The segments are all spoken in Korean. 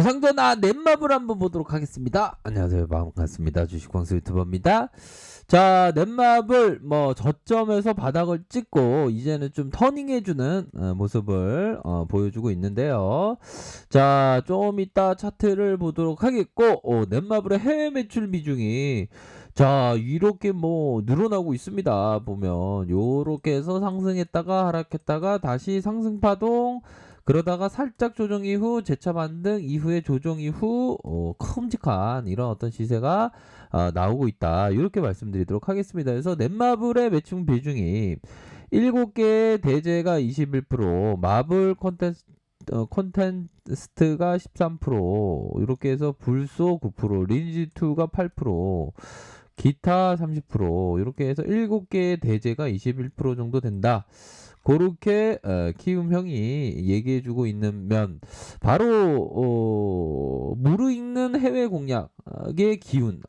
상전아 넷마블 한번 보도록 하겠습니다. 안녕하세요, 반갑습니다. 주식광수 유튜버입니다. 자, 넷마블 저점에서 바닥을 찍고 이제는 좀 터닝해주는 모습을 보여주고 있는데요. 자, 좀 이따 차트를 보도록 하겠고, 넷마블의 해외 매출 비중이 자, 이렇게 늘어나고 있습니다. 보면 요렇게 해서 상승했다가 하락했다가 다시 상승 파동, 그러다가 살짝 조정 이후 재차 반등 이후에 조정 이후 큼직한 이런 어떤 시세가 나오고 있다, 이렇게 말씀드리도록 하겠습니다. 그래서 넷마블의 매출 비중이 7개의 대제가 21%, 마블 콘텐츠가 13%, 이렇게 해서 불소 9%, 리니지2가 8%, 기타 30%, 이렇게 해서 7개의 대제가 21% 정도 된다. 그렇게 키움형이 얘기해주고 있는 면, 바로 무르익는 해외 공략의 기운.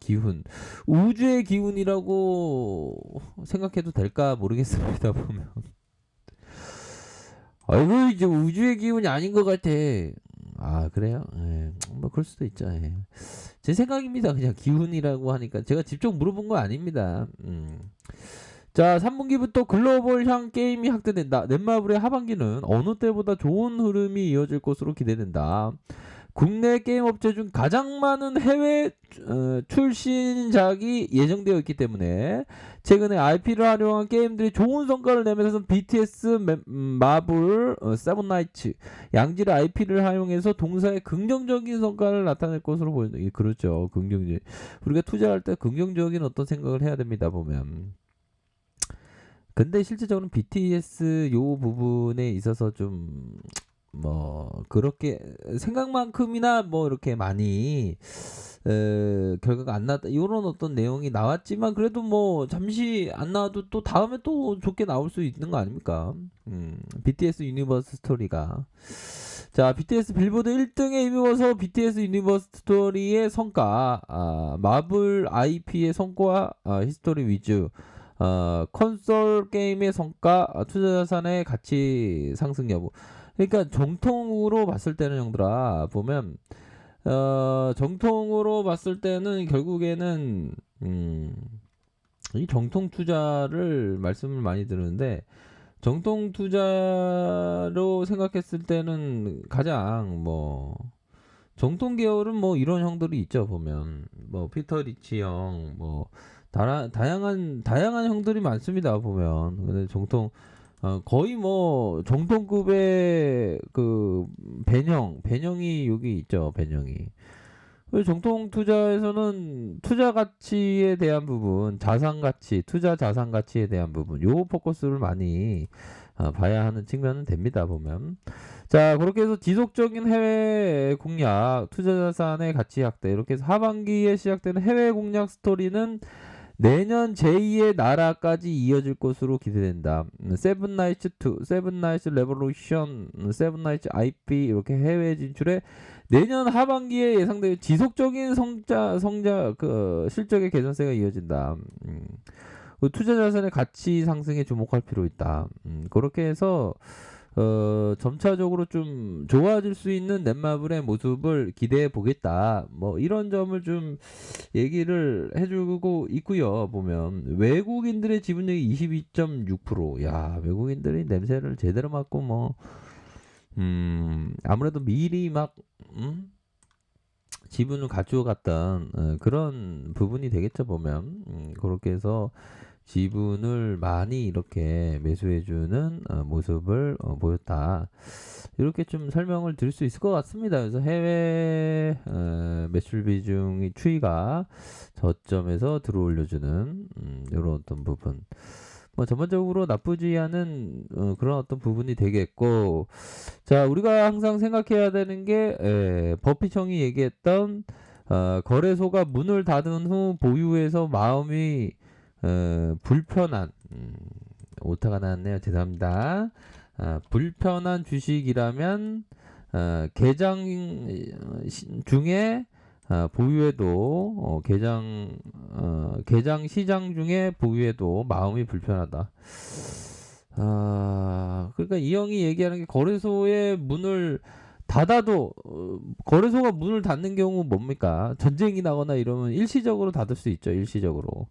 기운, 우주의 기운이라고 생각해도 될까 모르겠습니다. 보면 이거 이제 우주의 기운이 아닌 것 같아. 그래요? 예, 그럴 수도 있죠. 예. 제 생각입니다. 그냥 기운이라고 하니까 제가 직접 물어본 거 아닙니다. 자, 3분기부터 글로벌향 게임이 확대된다. 넷마블의 하반기는 어느 때보다 좋은 흐름이 이어질 것으로 기대된다. 국내 게임 업체 중 가장 많은 해외 출신작이 예정되어 있기 때문에 최근에 IP를 활용한 게임들이 좋은 성과를 내면서 BTS, 마블, 세븐나이츠 양질의 IP를 활용해서 동사의 긍정적인 성과를 나타낼 것으로 보인다. 그렇죠. 긍정적. 우리가 투자할 때 긍정적인 어떤 생각을 해야 됩니다. 보면. 근데 실질적으로는 BTS 요 부분에 있어서 좀 그렇게 생각만큼이나 이렇게 많이 결과가 안 나왔다, 이런 어떤 내용이 나왔지만 그래도 잠시 안 나와도 또 다음에 또 좋게 나올 수 있는 거 아닙니까? BTS 유니버스 스토리가, 자, BTS 빌보드 1등에 힘입어서 BTS 유니버스 스토리의 성과, 마블 IP의 성과, 히스토리 위주, 콘솔 게임의 성과, 투자 자산의 가치 상승 여부. 그러니까 정통으로 봤을 때는 형들아, 보면 정통으로 봤을 때는 결국에는 이 정통 투자를 말씀을 많이 드는데, 정통 투자로 생각했을 때는 가장 정통 계열은 이런 형들이 있죠. 보면 피터 리치 형, 다양한 형들이 많습니다. 보면. 근데 정통 거의 정통급의 그 배영이 여기 있죠. 배영이. 정통 투자에서는 투자 가치에 대한 부분, 자산 가치, 투자 자산 가치에 대한 부분, 요 포커스를 많이 봐야 하는 측면은 됩니다. 보면. 자, 그렇게 해서 지속적인 해외 공략, 투자 자산의 가치 확대, 이렇게 해서 하반기에 시작되는 해외 공략 스토리는 내년 제2의 나라까지 이어질 것으로 기대된다. 세븐나이츠 2, 세븐나이츠 레볼루션, 세븐나이츠 IP, 이렇게 해외 진출에 내년 하반기에 예상되는 지속적인 실적의 개선세가 이어진다. 투자 자산의 가치 상승에 주목할 필요 있다. 그렇게 해서 점차적으로 좀 좋아질 수 있는 넷마블의 모습을 기대해 보겠다. 이런 점을 좀 얘기를 해주고 있고요. 보면 외국인들의 지분율이 22.6%. 야, 외국인들이 냄새를 제대로 맡고 아무래도 미리 지분을 가지고 갔던 그런 부분이 되겠죠. 보면 그렇게 해서 지분을 많이 이렇게 매수해주는 모습을 보였다, 이렇게 좀 설명을 드릴 수 있을 것 같습니다. 그래서 해외 매출 비중이 추이가 저점에서 들어올려주는 이런 어떤 부분, 전반적으로 나쁘지 않은 그런 어떤 부분이 되겠고, 자, 우리가 항상 생각해야 되는 게 버핏 형이 얘기했던 거래소가 문을 닫은 후 보유해서 마음이 불편한, 오타가 나왔네요. 죄송합니다. 불편한 주식이라면 개장 중에 보유해도 개장 시장 중에 보유해도 마음이 불편하다. 그러니까 이 형이 얘기하는 게 거래소의 문을 닫아도 거래소가 문을 닫는 경우 뭡니까? 전쟁이 나거나 이러면 일시적으로 닫을 수 있죠. 일시적으로.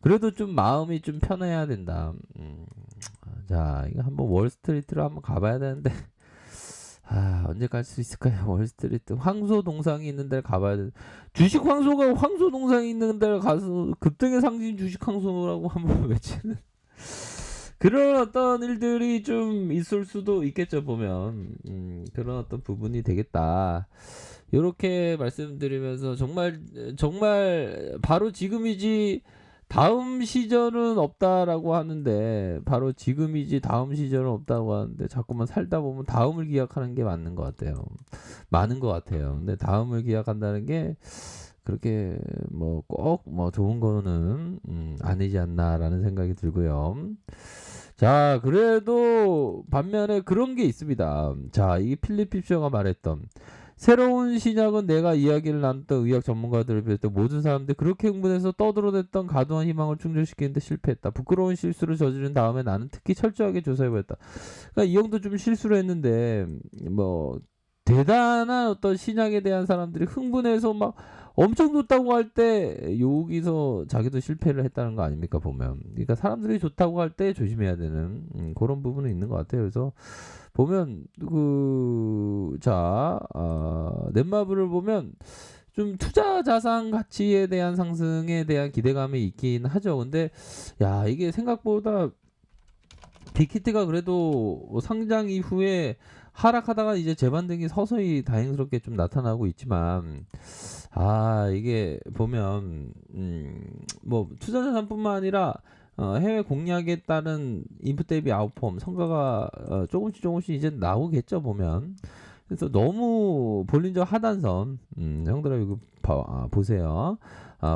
그래도 좀 마음이 좀 편해야 된다. 자, 이거 한번 월스트리트로 한번 가봐야 되는데 언제 갈 수 있을까요? 월스트리트 황소 동상이 있는 데를 가봐야 돼. 주식 황소가 황소 동상이 있는 데를 가서 급등의 상징 주식 황소라고 한번 외치는 그런 어떤 일들이 좀 있을 수도 있겠죠, 보면. 그런 어떤 부분이 되겠다. 요렇게 말씀드리면서 정말 바로 지금이지 다음 시절은 없다라고 하는데, 바로 지금이지 다음 시절은 없다고 하는데, 자꾸만 살다 보면 다음을 기약하는 게 맞는 것 같아요. 많은 것 같아요. 근데 다음을 기약한다는 게 그렇게 뭐 꼭 뭐 좋은 거는 아니지 않나라는 생각이 들고요. 자, 그래도 반면에 그런 게 있습니다. 자, 이 필립 핍셔가 말했던 새로운 신약은 내가 이야기를 나눴던 의학 전문가들을 비롯해 모든 사람들이 그렇게 흥분해서 떠들어댔던 가두한 희망을 충족시키는데 실패했다. 부끄러운 실수를 저지른 다음에 나는 특히 철저하게 조사해보았다. 그러니까 이 형도 좀 실수를 했는데 뭐 대단한 어떤 신약에 대한 사람들이 흥분해서 막 엄청 좋다고 할 때 여기서 자기도 실패를 했다는 거 아닙니까 보면. 그러니까 사람들이 좋다고 할 때 조심해야 되는 그런 부분은 있는 것 같아요. 그래서 보면 넷마블을 보면 좀 투자 자산 가치에 대한 상승에 대한 기대감이 있긴 하죠. 근데 야, 이게 생각보다 빅히트가 그래도 상장 이후에 하락하다가 이제 재반등이 서서히 다행스럽게 좀 나타나고 있지만 이게 보면 뭐 투자자산뿐만 아니라 해외 공략에 따른 인풋 대비 아웃폼 성과가 조금씩 이제 나오겠죠 보면. 그래서 너무 볼린저 하단선 형들아 이거 보세요.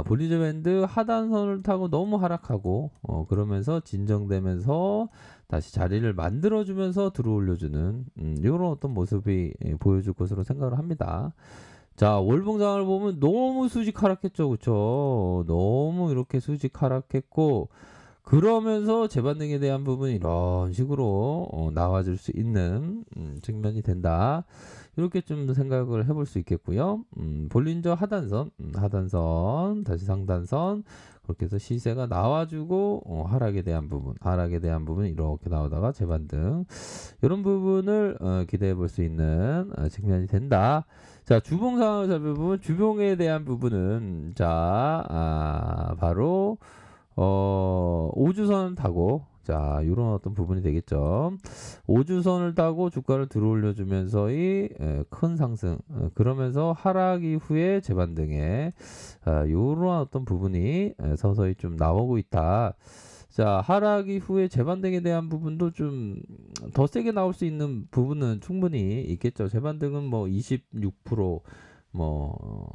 볼린저 밴드 하단선을 타고 너무 하락하고 그러면서 진정되면서 다시 자리를 만들어주면서 들어올려주는 이런 어떤 모습이 보여줄 것으로 생각을 합니다. 자, 월봉장을 보면 너무 수직 하락했죠, 그쵸? 너무 이렇게 수직 하락했고 그러면서 재반등에 대한 부분이 이런 식으로 나와줄 수 있는 측면이 된다. 이렇게 좀 생각을 해볼 수 있겠고요. 볼린저 하단선, 다시 상단선 그렇게 해서 시세가 나와주고 하락에 대한 부분 이렇게 나오다가 재반등 이런 부분을 기대해 볼 수 있는 측면이 된다. 자, 주봉 상황을 살펴보면 주봉에 대한 부분은 바로 5주선을 타고 이런 어떤 부분이 되겠죠. 5주선을 타고 주가를 들어올려주면서의 큰 상승, 그러면서 하락 이후에 재반등에 이런 어떤 부분이 서서히 좀 나오고 있다. 자, 하락 이후에 재반등에 대한 부분도 좀 더 세게 나올 수 있는 부분은 충분히 있겠죠. 재반등은 뭐 26%, 뭐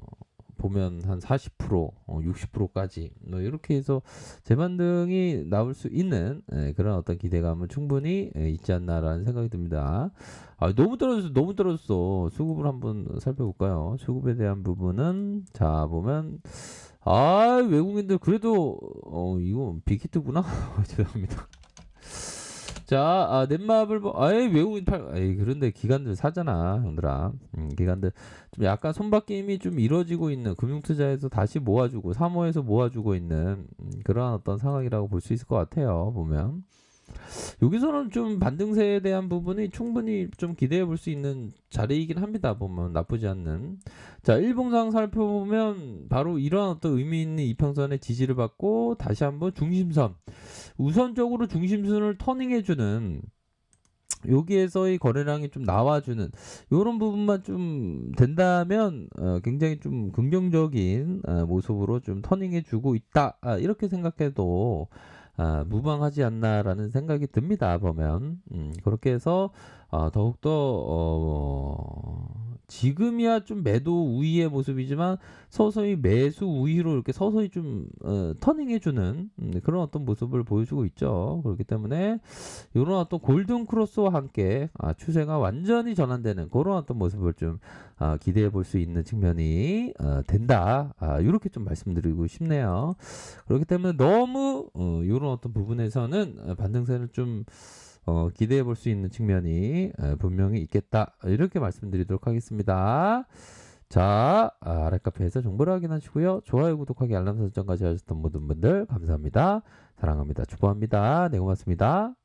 보면 한 40%, 60%까지 뭐 이렇게 해서 재반등이 나올 수 있는 그런 어떤 기대감은 충분히 있지 않나라는 생각이 듭니다. 너무 떨어졌어. 수급을 한번 살펴볼까요? 수급에 대한 부분은 보면 외국인들 그래도 이거 빅히트구나. 죄송합니다. 자, 넷마블 외국인 그런데 기관들 사잖아, 형들아. 기관들 좀 약간 손바뀜이 좀 이루어지고 있는 금융투자에서 다시 모아주고 사모에서 모아주고 있는 그러한 어떤 상황이라고 볼 수 있을 것 같아요, 보면. 여기서는 좀 반등세에 대한 부분이 충분히 좀 기대해 볼 수 있는 자리이긴 합니다. 보면 나쁘지 않는. 자, 일봉상 살펴보면 바로 이러한 어떤 의미 있는 이평선의 지지를 받고 다시 한번 중심선. 우선적으로 중심선을 터닝해주는 여기에서의 거래량이 좀 나와주는 이런 부분만 좀 된다면 굉장히 좀 긍정적인 모습으로 좀 터닝해주고 있다. 이렇게 생각해도 무방하지 않나라는 생각이 듭니다. 보면 그렇게 해서 더욱더 지금이야 좀 매도 우위의 모습이지만 서서히 매수 우위로 이렇게 서서히 좀 터닝해주는 그런 어떤 모습을 보여주고 있죠. 그렇기 때문에 이런 어떤 골든 크로스와 함께 추세가 완전히 전환되는 그런 어떤 모습을 좀 기대해 볼 수 있는 측면이 된다. 이렇게 좀 말씀드리고 싶네요. 그렇기 때문에 너무 이런 어떤 부분에서는 반등세를 좀 기대해 볼 수 있는 측면이 분명히 있겠다. 이렇게 말씀드리도록 하겠습니다. 자, 아랫카페에서 정보를 확인하시고요. 좋아요, 구독하기, 알람 설정까지 하셨던 모든 분들 감사합니다. 사랑합니다. 축복합니다. 네, 고맙습니다.